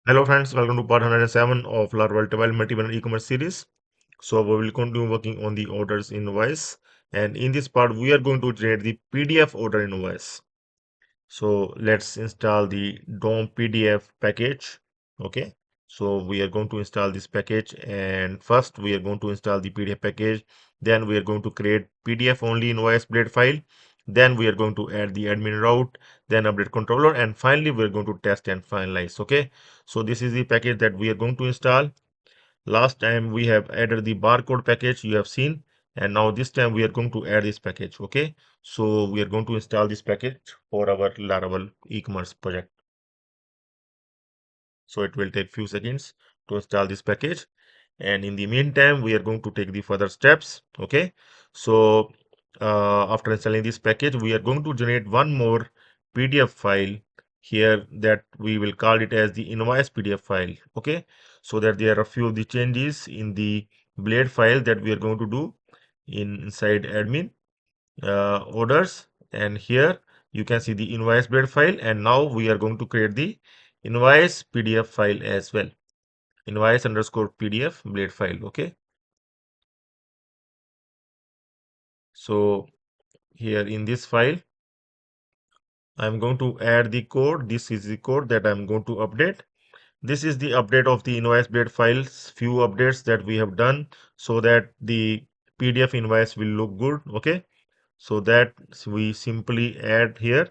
Hello friends, welcome to part 107 of Laravel multi-banner e-commerce series. So we will continue working on the orders invoice, and in this part we are going to generate the PDF order invoice. So let's install the DOMPDF package. Okay, so we are going to install this package, and first we are going to install the PDF package. Then we are going to create PDF only invoice blade file. Then we are going to add the admin route, then update controller, and finally we are going to test and finalize. Okay, so this is the package that we are going to install. Last time we have added the barcode package you have seen, and now this time we are going to add this package. Okay, so we are going to install this package for our Laravel e-commerce project. So it will take few seconds to install this package, and in the meantime we are going to take the further steps. Okay, so after installing this package we are going to generate one more PDF file here that we will call it as the invoice PDF file. Okay, so that there are a few of the changes in the blade file that we are going to do inside admin orders, and here you can see the invoice blade file, and now we are going to create the invoice PDF file as well, invoice underscore PDF blade file. Okay, so here in this file I'm going to add the code. This is the code that I'm going to update. This is the update of the invoice blade files, few updates that we have done so that the PDF invoice will look good. Okay, so that we simply add here.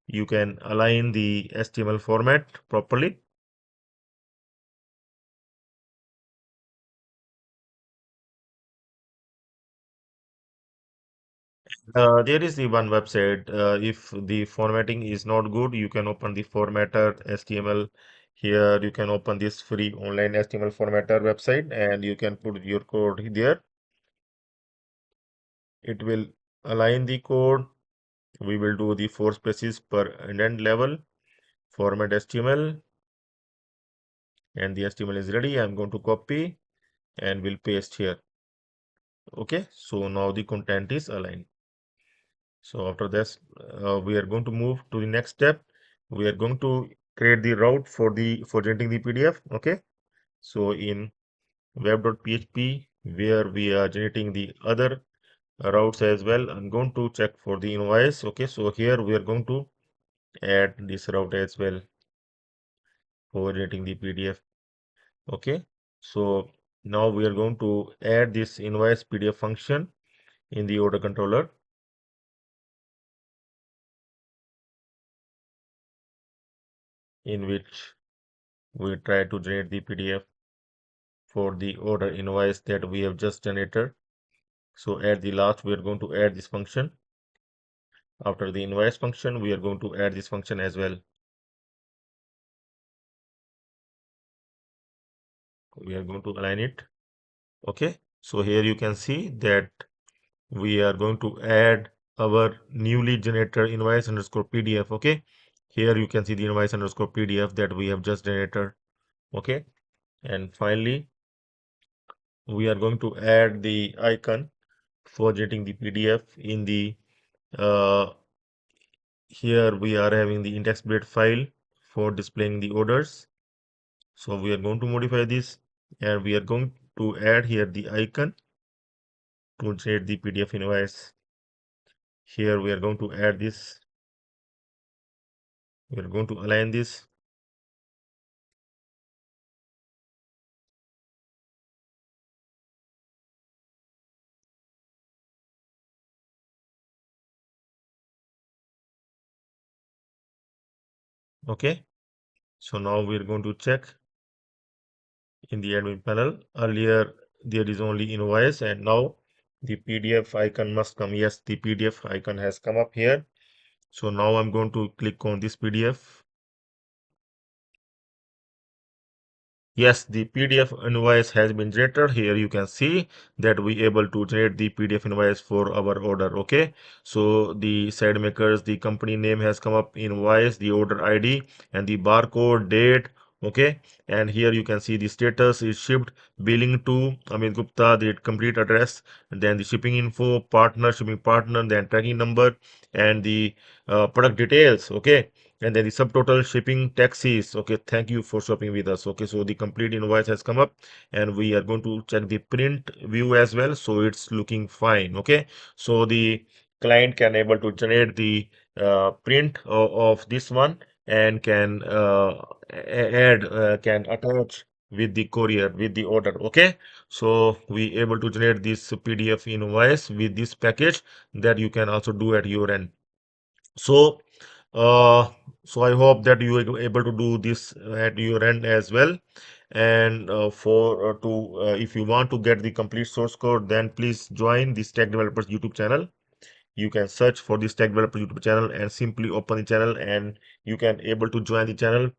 You can align the HTML format properly. There is the one website. If the formatting is not good, you can open the formatter HTML. Here you can open this free online HTML formatter website and you can put your code there. It will align the code. We will do the 4 spaces per indent level, format HTML, and the HTML is ready. I'm going to copy and will paste here. Okay, so now the content is aligned. So after this, we are going to move to the next step. We are going to create the route for generating the PDF. Okay. So in web.php, where we are generating the other routes as well, I'm going to check for the invoice. Okay. So here we are going to add this route as well for generating the PDF. Okay. So now we are going to add this invoice PDF function in the order controller, in which we try to generate the PDF for the order invoice that we have just generated. So at the last, we are going to add this function. After the invoice function, we are going to add this function as well. We are going to align it. Okay. So here you can see that we are going to add our newly generated invoice underscore PDF. Okay. Here you can see the invoice underscore PDF that we have just generated. Okay. And finally, we are going to add the icon for generating the PDF in the uh, here we are having the index blade file for displaying the orders. So we are going to modify this and we are going to add here the icon to generate the PDF invoice. Here we are going to add this. We are going to align this. Okay. So now we are going to check in the admin panel. Earlier there is only invoice and now the PDF icon must come. Yes, the PDF icon has come up here. So now I'm going to click on this PDF. Yes, the PDF invoice has been generated. Here you can see that we able to generate the PDF invoice for our order. Okay, so the side makers, the company name has come up, invoice, the order ID, and the barcode, date. Okay, and here you can see the status is shipped, billing to Amit Gupta, the complete address, and then the shipping info, partner, shipping partner, then tracking number, and the product details. Okay, and then the subtotal shipping taxes. Okay, thank you for shopping with us. Okay, so the complete invoice has come up, and we are going to check the print view as well. So it's looking fine. Okay, so the client can able to generate the print of this one, and can add can attach with the courier with the order. Okay, so we able to generate this PDF invoice with this package that you can also do at your end. So uh, so I hope that you are able to do this at your end as well. And for to if you want to get the complete source code, then please join this Tech Developers YouTube channel. You can search for this Tech Developers YouTube channel and simply open the channel, and you can able to join the channel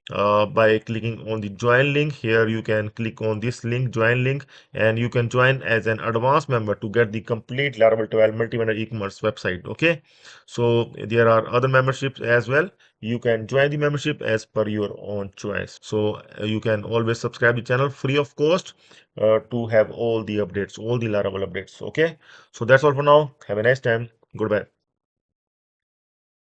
by clicking on the join link. Here you can click on this link, join link, and you can join as an advanced member to get the complete Laravel 12 multi-vendor e-commerce website. Okay, so there are other memberships as well. You can join the membership as per your own choice. So you can always subscribe the channel free of cost to have all the updates, all the Laravel updates. Okay, so that's all for now. Have a nice time. Goodbye.